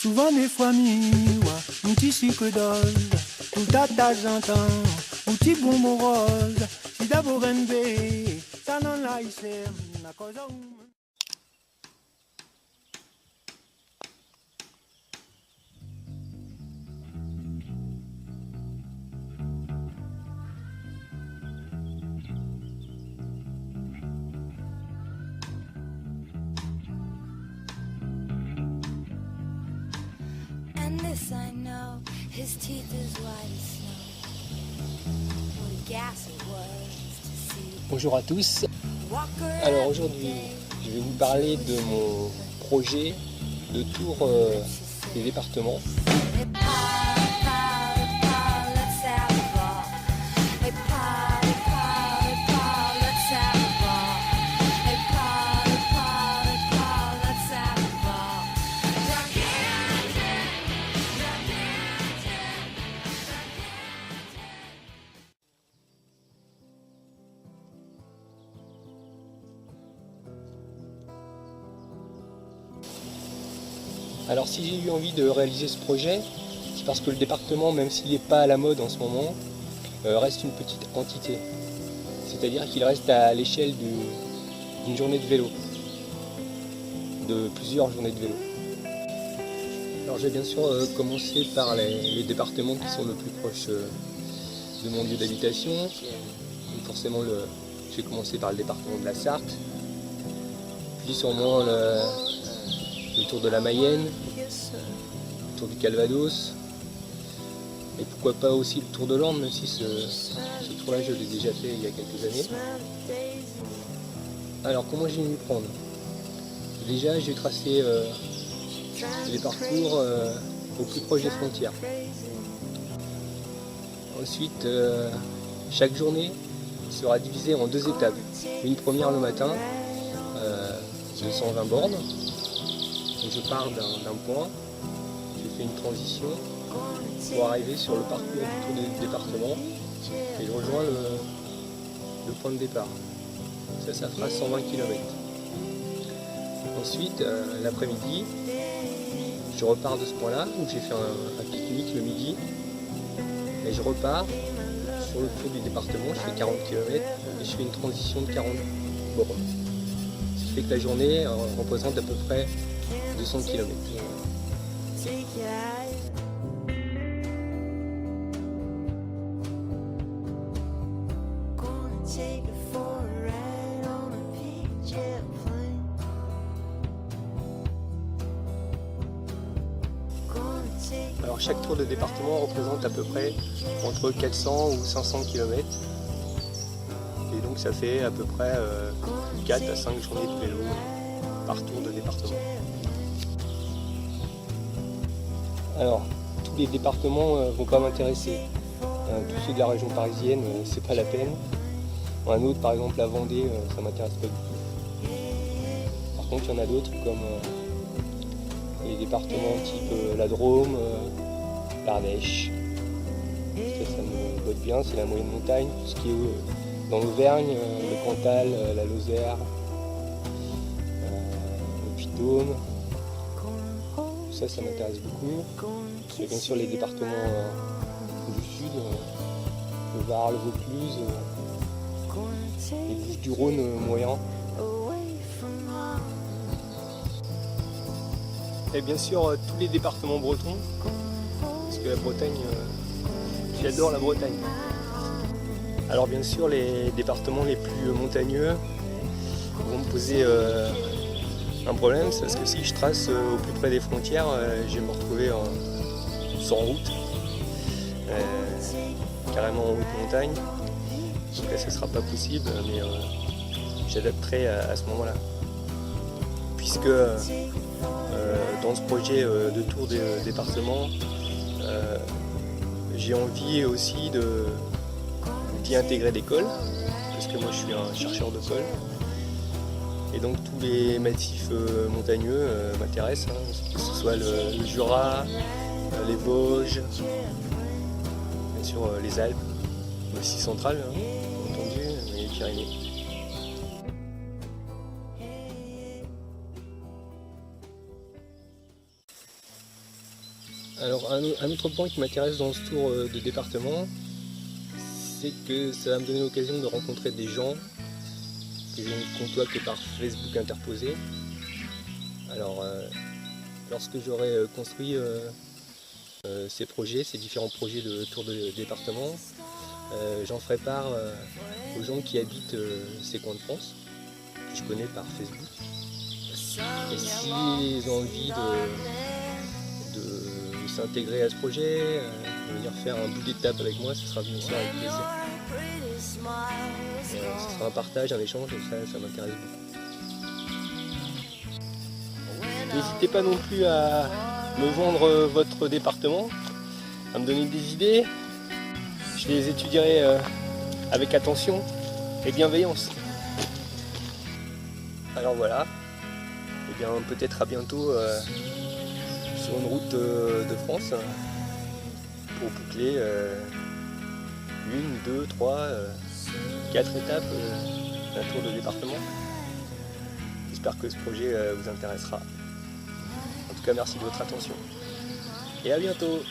Souvent des fois miwa, un petit sucre d'ose, tout à ta j'entends, un petit bonbon rose, si d'abord NB, ça n'en l'a ici, la cause à And this I know, his teeth as white as snow. What a gas it was to see. Bonjour à tous. Alors aujourd'hui, je vais vous parler de mon projet de tour des départements. Alors si j'ai eu envie de réaliser ce projet, c'est parce que le département, même s'il n'est pas à la mode en ce moment, reste une petite entité. C'est-à-dire qu'il reste à l'échelle d'une journée de vélo, de plusieurs journées de vélo. Alors j'ai bien sûr commencé par les départements qui sont le plus proches de mon lieu d'habitation. Donc forcément, j'ai commencé par le département de la Sarthe, puis sûrement le tour de la Mayenne, le tour du Calvados, et pourquoi pas aussi le tour de l'Orne, même si ce tour-là je l'ai déjà fait il y a quelques années. Alors comment j'ai m'y prendre? Déjà j'ai tracé les parcours au plus proche des frontières. Ensuite, chaque journée sera divisée en deux étapes. Une première le matin, de 120 bornes. Donc je pars d'un point, je fais une transition pour arriver sur le parcours du tour du département et je rejoins le point de départ. Ça fera 120 km. Ensuite, l'après-midi, je repars de ce point-là où j'ai fait un pique-nique le midi et je repars sur le tour du département, je fais 40 km et je fais une transition de 40 bornes. Ce qui fait que la journée représente à peu près 200 km. Alors chaque tour de département représente à peu près entre 400 ou 500 km. Et donc ça fait à peu près 4 à 5 journées de vélo par tour de département. Alors, tous les départements ne vont pas m'intéresser. Tous ceux de la région parisienne, c'est pas la peine. Un autre, par exemple la Vendée, ça m'intéresse pas du tout. Par contre, il y en a d'autres comme les départements type la Drôme, l'Ardèche. Ça me botte bien, c'est la moyenne montagne. Tout ce qui est dans l'Auvergne, le Cantal, la Lozère, le Puy-de-Dôme. Ça m'intéresse beaucoup. Et bien sûr les départements du sud, le Var, le Vaucluse, les Bouches-du-Rhône moyen. Et bien sûr tous les départements bretons, parce que la Bretagne, j'adore la Bretagne. Alors bien sûr les départements les plus montagneux vont me poser un problème, c'est parce que si je trace au plus près des frontières, je vais me retrouver sans route, carrément en haute montagne. Donc là, ce ne sera pas possible, mais j'adapterai à ce moment-là. Puisque dans ce projet de tour des départements, j'ai envie aussi d'y intégrer des cols, parce que moi je suis un chercheur de cols. Et donc tous les massifs montagneux m'intéressent, que ce soit le Jura, les Vosges, bien sûr les Alpes, aussi centrales, entendu, et les Pyrénées. Alors un autre point qui m'intéresse dans ce tour de département, c'est que ça va me donner l'occasion de rencontrer des gens que je ne contacte que par Facebook interposé. Alors lorsque j'aurai construit ces différents projets de tour de département, j'en ferai part aux gens qui habitent ces coins de France, que je connais par Facebook. Et s'ils ont envie de s'intégrer à ce projet, de venir faire un bout d'étape avec moi, ce sera bien sûr avec plaisir. Ce sera un partage, un échange, et ça m'intéresse beaucoup. N'hésitez pas non plus à me vendre votre département, à me donner des idées. Je les étudierai avec attention et bienveillance. Alors voilà, et bien peut-être à bientôt sur une route de France pour boucler 1, 2, 3, 4 étapes d'un tour de département. J'espère que ce projet vous intéressera. En tout cas, merci de votre attention et à bientôt.